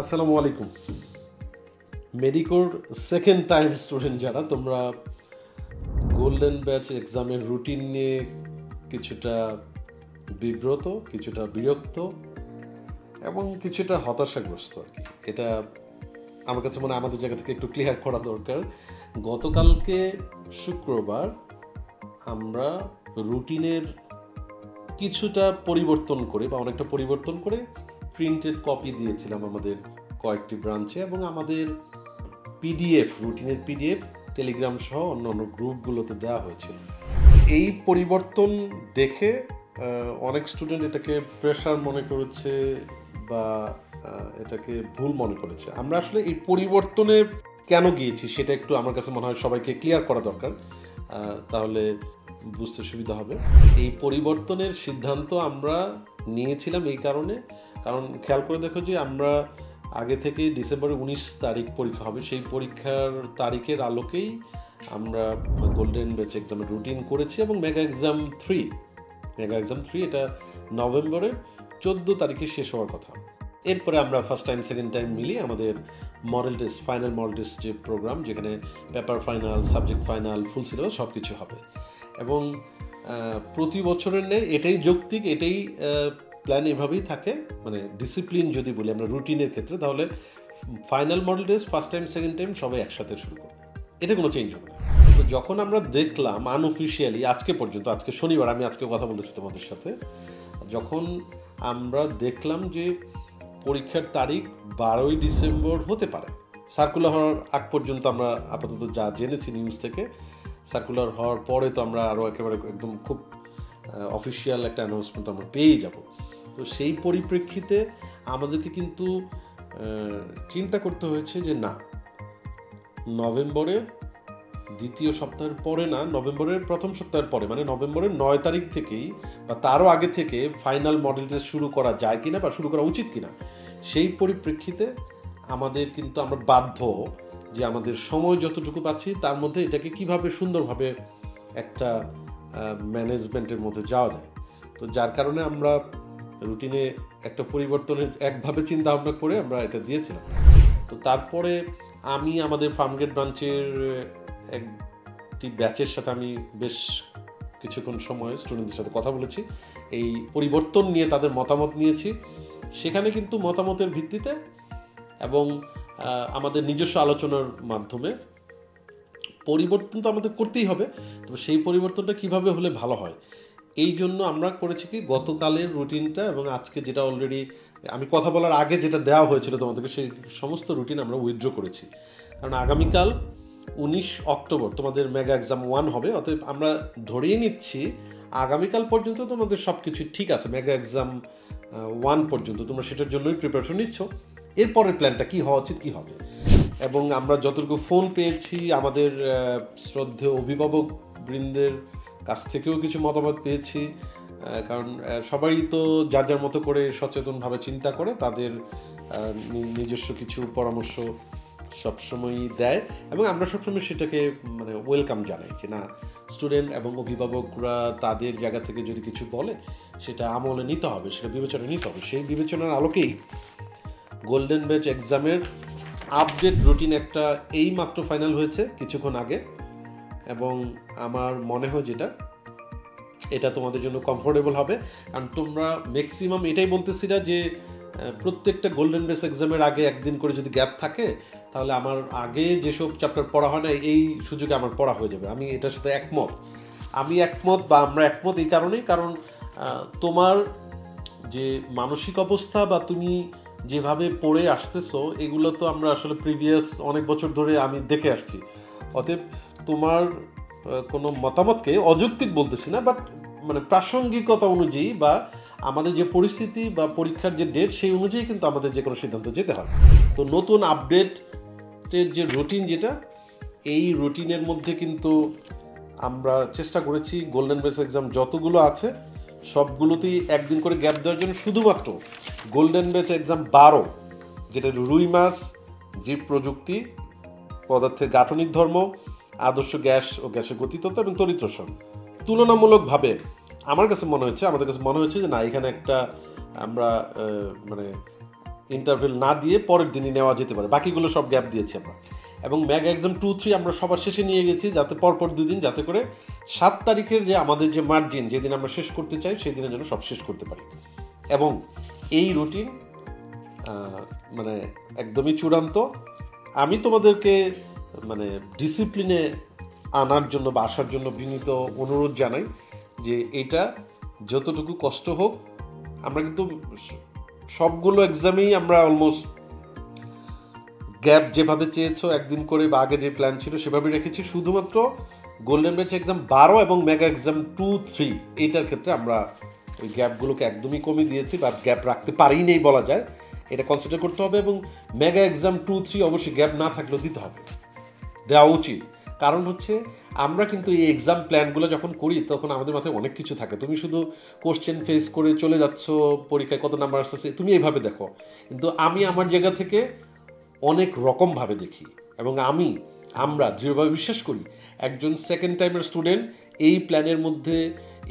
আসসালামু আলাইকুম। মেডিকোর second time student যারা, তোমরা গোল্ডেন ব্যাচ এক্সামের রুটিন নিয়ে কিছুটা বিব্রত, কিছুটা বিরক্ত এবং কিছুটা হতাশাগ্রস্ত আর কি। এটা আমার কাছে মনে হয় আমাদের জায়গা থেকে একটু ক্লিয়ার করা দরকার। গতকালকে শুক্রবার আমরা রুটিনের কিছুটা পরিবর্তন করে বা অনেকটা পরিবর্তন করে প্রিন্টেড কপি দিয়েছিলাম আমাদের কয়েকটি ব্রাঞ্চে, এবং আমাদের পিডিএফ, রুটিনের পিডিএফ টেলিগ্রাম সহ অন্যান্য গ্রুপগুলোতে দেওয়া হয়েছিল। এই পরিবর্তন দেখে অনেক স্টুডেন্ট এটাকে প্রেশার মনে করেছে বা এটাকে ভুল মনে করেছে। আমরা আসলে এই পরিবর্তনে কেন গিয়েছি সেটা একটু আমার কাছে মনে হয় সবাইকে ক্লিয়ার করা দরকার, তাহলে বুঝতে সুবিধা হবে। এই পরিবর্তনের সিদ্ধান্ত আমরা নিয়েছিলাম এই কারণ খেয়াল করে দেখো যে আমরা আগে থেকে ডিসেম্বরের 19 তারিখ পরীক্ষা হবে, সেই পরীক্ষার তারিখের আলোকেই আমরা গোল্ডেন ব্যাচ এক্সামের রুটিন করেছি এবং মেগা এক্সাম 3 এটা নভেম্বরের 14 তারিখে শেষ হওয়ার কথা। এরপরে আমরা ফার্স্ট টাইম সেকেন্ড টাইম মিলিয়ে আমাদের model test, final model test যে প্রোগ্রাম, যেখানে paper final, subject final, full syllabus সব কিছু হবে। এবং প্রতি বছরের নেই এটাই যৌক্তিক, এটাই প্ল্যান এভাবেই থাকে। মানে ডিসিপ্লিন যদি বলি আমরা রুটিনের ক্ষেত্রে, তাহলে final model test first time second time সবাই একসাথে শুরু করবে, এটা কোনো চেঞ্জ হবে না। তো যখন আমরা দেখলাম আনঅফিসিয়ালি আজকে পর্যন্ত, আজকে শনিবার, আমি আজকে কথা বলেছি তোমাদের সাথে, যখন আমরা দেখলাম যে পরীক্ষার তারিখ 12ই ডিসেম্বর হতে পারে, সার্কুলার হওয়ার আগ পর্যন্ত আমরা আপাতত যা জেনেছি নিউজ থেকে, সার্কুলার হওয়ার পরে তো আমরা আরও একেবারে একদম খুব অফিসিয়াল একটা অ্যানাউন্সমেন্ট আমরা পেয়েই যাব। তো সেই পরিপ্রেক্ষিতে আমাদেরকে কিন্তু চিন্তা করতে হয়েছে যে না, নভেম্বরের দ্বিতীয় সপ্তাহের পরে না, নভেম্বরের প্রথম সপ্তাহের পরে, মানে নভেম্বরের 9 তারিখ থেকেই বা তারও আগে থেকে ফাইনাল মডেল টেস্ট শুরু করা যায় কিনা বা শুরু করা উচিত কিনা, সেই পরিপ্রেক্ষিতে আমাদের কিন্তু আমরা বাধ্য যে আমাদের সময় যতটুকু পাচ্ছি তার মধ্যে এটাকে কিভাবে সুন্দরভাবে একটা ম্যানেজমেন্টের মধ্যে যাওয়া যায়। তো যার কারণে আমরা রুটিনে একটা পরিবর্তনের একভাবে চিন্তা ভাবনা করে আমরা এটা দিয়েছিলাম। তো তারপরে আমি আমাদের ফার্মগেট ব্রাঞ্চের একটি ব্যাচের সাথে আমি বেশ কিছুক্ষণ সময় স্টুডেন্টদের সাথে কথা বলেছি, এই পরিবর্তন নিয়ে তাদের মতামত নিয়েছি। সেখানে কিন্তু মতামতের ভিত্তিতে এবং আমাদের নিজস্ব আলোচনার মাধ্যমে পরিবর্তন তো আমাদের করতেই হবে, তবে সেই পরিবর্তনটা কিভাবে হলে ভালো হয়, এই জন্য আমরা করেছি কি, গতকালের রুটিনটা এবং আজকে যেটা অলরেডি আমি কথা বলার আগে যেটা দেওয়া হয়েছিল তোমাদেরকে, সেই সমস্ত রুটিন আমরা উইথড্র করেছি। কারণ আগামীকাল 19 অক্টোবর তোমাদের মেগা এক্সাম 1 হবে, অতএব আমরা ধরেই নিচ্ছি আগামীকাল পর্যন্ত তোমাদের সব কিছু ঠিক আছে, মেগা এক্সাম 1 পর্যন্ত তোমরা সেটার জন্যই প্রিপারেশন নিচ্ছ। এরপরের প্ল্যানটা কী হওয়া উচিত, কী হবে। এবং আমরা যতটুকু ফোন পেয়েছি আমাদের শ্রদ্ধেয় অভিভাবক বৃন্দের কাছ থেকেও কিছু মতামত পেয়েছি, কারণ সবাই তো যার যার মতো করে সচেতনভাবে চিন্তা করে, তাদের নিজস্ব কিছু পরামর্শ সবসময়ই দেয় এবং আমরা সবসময় সেটাকে মানে ওয়েলকাম জানাই যে না, স্টুডেন্ট এবং অভিভাবকরা তাদের জায়গা থেকে যদি কিছু বলে সেটা আমলে নিতে হবে, সেটা বিবেচনায় নিতে হবে। সেই বিবেচনার আলোকেই গোল্ডেন ব্যাচ এক্সামের আপডেট রুটিন একটা এই মাত্র ফাইনাল হয়েছে কিছুক্ষণ আগে, এবং আমার মনে হয় এটা তোমাদের জন্য কমফোর্টেবল হবে। কারণ তোমরা ম্যাক্সিমাম এটাই বলতেছিলা যে প্রত্যেকটা গোল্ডেন ব্যাচ এক্সামের আগে একদিন করে যদি গ্যাপ থাকে তাহলে আমার আগে যেসব চ্যাপ্টার পড়া হয় না এই সুযোগে আমার পড়া হয়ে যাবে। আমি এটার সাথে একমত, বা আমরা একমত এই কারণেই, কারণ তোমার যে মানসিক অবস্থা বা তুমি যেভাবে পড়ে আসতেছো এগুলো তো আমরা আসলে প্রিভিয়াস অনেক বছর ধরে আমি দেখে আসছি। অতএব তোমার কোনো মতামতকে অযৌক্তিক বলতেছি না, বাট মানে প্রাসঙ্গিকতা অনুযায়ী বা আমাদের যে পরিস্থিতি বা পরীক্ষার যে ডেট সেই অনুযায়ী কিন্তু আমাদের যে কোনো সিদ্ধান্ত যেতে হয়। তো নতুন আপডেটের যে রুটিন, এই রুটিনের মধ্যে কিন্তু আমরা চেষ্টা করেছি গোল্ডেন ব্যাচ এক্সাম যতগুলো আছে সবগুলোতেই একদিন করে গ্যাপ দেওয়ার জন্য শুধুমাত্র গোল্ডেন ব্যাচ এক্সাম 12, যেটা রুই মাছ, জীব প্রযুক্তি, পদার্থের গাঠনিক ধর্ম, আদর্শ গ্যাস ও গ্যাসের গতিতত্ত্ব এবং তড়িৎ রসায়ন, তুলনামূলকভাবে আমাদের কাছে মনে হচ্ছে যে না, এখানে একটা আমরা মানে ইন্টারভেল না দিয়ে পরের দিনই নেওয়া যেতে পারে, বাকিগুলো সব গ্যাপ দিয়েছি আমরা। এবং মেগা এক্সাম 2-3 আমরা সবার শেষে নিয়ে গেছি, যাতে পরপর 2 দিন, যাতে করে 7 তারিখের যে আমাদের যে মার্জিন, যেদিন আমরা শেষ করতে চাই সেই দিনের জন্য সব শেষ করতে পারি। এবং এই রুটিন মানে একদমই চূড়ান্ত। আমি তোমাদেরকে মানে ডিসিপ্লিনে আনার জন্য বা আসার জন্য বিনীত অনুরোধ জানাই যে এটা যতটুকু কষ্ট হোক, আমরা কিন্তু সবগুলো এক্সামেই আমরা অলমোস্ট গ্যাপ যেভাবে চেয়েছো একদিন করে বা আগে যে প্ল্যান ছিল সেভাবে রেখেছি। শুধুমাত্র গোল্ডেন ব্যাচ এক্সাম 12 এবং মেগা এক্সাম 2-3 এইটার ক্ষেত্রে আমরা ওই গ্যাপগুলোকে একদমই কমে দিয়েছি, বা গ্যাপ রাখতে পারিই নেই বলা যায়, এটা কনসিডার করতে হবে। এবং মেগা এক্সাম 2-3 অবশ্যই গ্যাপ না থাকলেও দিতে হবে, দেওয়া উচিত। কারণ হচ্ছে আমরা কিন্তু এই এক্সাম প্ল্যানগুলো যখন করি তখন আমাদের মাথায় অনেক কিছু থাকে। তুমি শুধু কোশ্চেন ফেস করে চলে যাচ্ছ, পরীক্ষায় কত নাম্বার আসছে তুমি এইভাবে দেখো, কিন্তু আমি আমার জায়গা থেকে অনেক রকমভাবে দেখি। এবং আমরা দৃঢ়ভাবে বিশ্বাস করি একজন সেকেন্ড টাইমের স্টুডেন্ট এই প্ল্যানের মধ্যে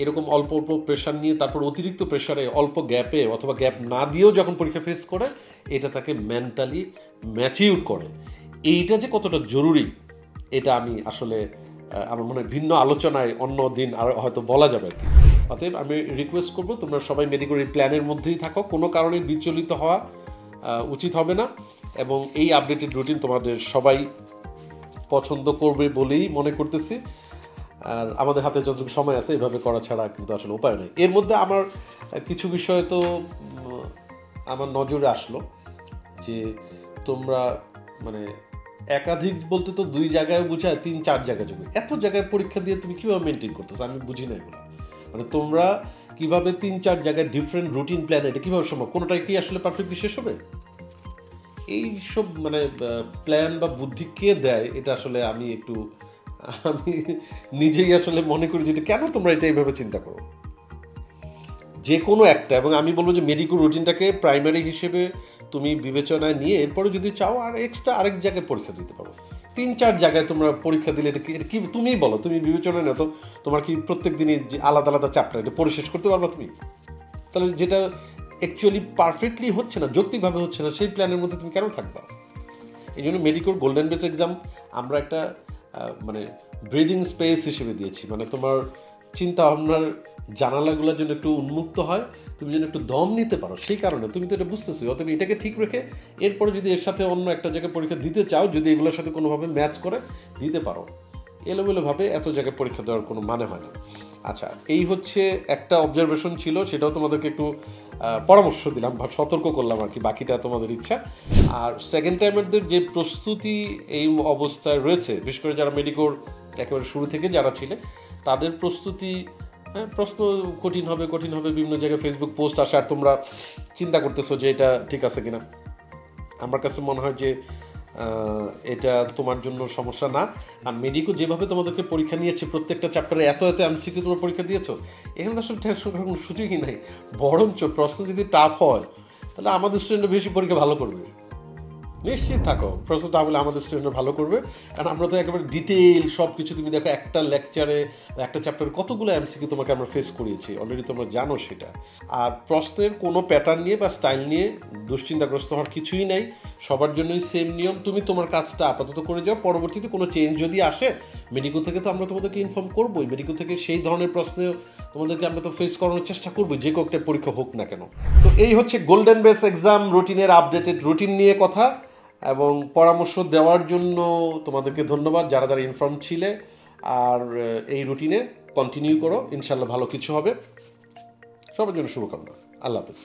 এরকম অল্প অল্প প্রেশার নিয়ে, তারপর অতিরিক্ত প্রেশারে অল্প গ্যাপে অথবা গ্যাপ না দিয়েও যখন পরীক্ষা ফেস করে, এটা তাকে মেন্টালি ম্যাচিউর করে। এইটা যে কতটা জরুরি এটা আমি আসলে আমার মনে হয় ভিন্ন আলোচনায় অন্য দিন আর হয়তো বলা যাবে আর কি। অতএব আমি রিকোয়েস্ট করবো তোমরা সবাই মেডিকেল এই প্ল্যানের মধ্যেই থাকো, কোনো কারণে বিচলিত হওয়া উচিত হবে না। এবং এই আপডেটেড রুটিন তোমাদের সবাই পছন্দ করবে বলেই মনে করতেছি। আর আমাদের হাতে যতটুকু সময় আছে এভাবে করা ছাড়া কিন্তু আসলে উপায় নেই। এর মধ্যে আমার কিছু বিষয় তো আমার নজরে আসলো যে তোমরা মানে একাধিক বলতে তো 2 জায়গায় বুঝায় 3-4 জায়গায় যাবে, এত জায়গায় পরীক্ষা দিয়ে তুমি কীভাবে মেনটেন করতেছো আমি বুঝি না এগুলো। মানে তোমরা কীভাবে 3-4 জায়গায় ডিফারেন্ট রুটিন প্ল্যান, এটা কীভাবে সম্ভব? কোনোটাই কি আসলে পারফেক্টলি শেষ হবে? এইসব মানে প্ল্যান বা বুদ্ধি কে দেয় এটা আসলে আমি নিজেই আসলে মনে করি যে এটা কেন তোমরা এটা এইভাবে চিন্তা করো। যে কোনো একটা, এবং আমি বলবো যে মেডিকেল রুটিনটাকে প্রাইমারি হিসেবে তুমি বিবেচনায় নিয়ে এরপরে যদি চাও আর এক্সট্রা আরেক জায়গায় পরীক্ষা দিতে পারো। 3-4 জায়গায় তোমরা পরীক্ষা দিলে এটা কি তুমিই বলো, তুমি বিবেচনায় না তো তোমার কি প্রত্যেক দিনই যে আলাদা আলাদা চ্যাপ্টার এটা পড়ে শেষ করতে পারবা তুমি? তাহলে যেটা অ্যাকচুয়ালি পারফেক্টলি হচ্ছে না, যৌক্তিকভাবে হচ্ছে না, সেই প্ল্যানের মধ্যে তুমি কেন থাকবা? এই জন্য মেডিকেল গোল্ডেন ব্যাচ এক্সাম আমরা একটা মানে ব্রিদিং স্পেস হিসেবে দিয়েছি, মানে তোমার চিন্তা ভাবনার জানালাগুলোর জন্য একটু উন্মুক্ত হয়, তুমি যেন একটু দম নিতে পারো, সেই কারণে তুমি তো এটা বুঝতেছো। অতএব এটাকে ঠিক রেখে এরপরে যদি এর সাথে অন্য একটা জায়গায় পরীক্ষা দিতে চাও, যদি এগুলোর সাথে কোনোভাবে ম্যাচ করে দিতে পারো, এলোমেলোভাবে এত জায়গায় পরীক্ষা দেওয়ার কোনো মানে হয় না। আচ্ছা, এই হচ্ছে একটা অবজারভেশন ছিল, সেটাও তোমাদেরকে একটু পরামর্শ দিলাম বা সতর্ক করলাম আর কি, বাকিটা তোমাদের ইচ্ছা। আর সেকেন্ড টাইমারদের যে প্রস্তুতি এই অবস্থায় রয়েছে, বিশেষ করে যারা মেডিকেল একেবারে শুরু থেকে যারা ছিলে তাদের প্রস্তুতি, প্রশ্ন কঠিন হবে বিভিন্ন জায়গায় ফেসবুক পোস্ট আসে, আর তোমরা চিন্তা করতেছো যে এটা ঠিক আছে কিনা। আমার কাছে মনে হয় যে এটা তোমার জন্য সমস্যা না। আর মেডিকো যেভাবে তোমাদেরকে পরীক্ষা নিয়েছে, প্রত্যেকটা চ্যাপ্টারে এত এমসিকিউ তোমরা পরীক্ষা দিয়েছো, এখানে তো আসলে টেনশন করার কোনো সুযোগই নাই। বরঞ্চ প্রশ্ন যদি টাফ হয় তাহলে আমাদের স্টুডেন্টরা বেশি পরীক্ষা ভালো করবে, নিশ্চিত থাকো। প্রশ্ন টাফ হলে আমাদের স্টুডেন্টরা ভালো করবে, কারণ আমরা তো একেবারে ডিটেইল সব কিছু, তুমি দেখো একটা লেকচারে একটা চ্যাপ্টারে কতগুলো এমসিকিউ তোমাকে আমরা ফেস করিয়েছি, অলরেডি তোমরা জানো সেটা। আর প্রশ্নের কোনো প্যাটার্ন নিয়ে বা স্টাইল নিয়ে দুশ্চিন্তাগ্রস্ত হওয়ার কিছুই নাই, সবার জন্যই সেম নিয়ম। তুমি তোমার কাজটা আপাতত করে যাও, পরবর্তীতে কোনো চেঞ্জ যদি আসে মেডিকেল থেকে তো আমরা তোমাদেরকে ইনফর্ম করবোই। মেডিকেল থেকে সেই ধরনের প্রশ্নে তোমাদেরকে আমরা তো ফেস করানোর চেষ্টা করবো, যে কয়েকটা পরীক্ষা হোক না কেন। তো এই হচ্ছে গোল্ডেন ব্যাচ এক্সাম রুটিনের আপডেটেড রুটিন নিয়ে কথা, এবং পরামর্শ দেওয়ার জন্য তোমাদেরকে ধন্যবাদ যারা যারা ইনফর্ম ছিলে। আর এই রুটিনে কন্টিনিউ করো, ইনশাল্লাহ ভালো কিছু হবে। সবার জন্য শুভকামনা। আল্লাহ হাফেজ।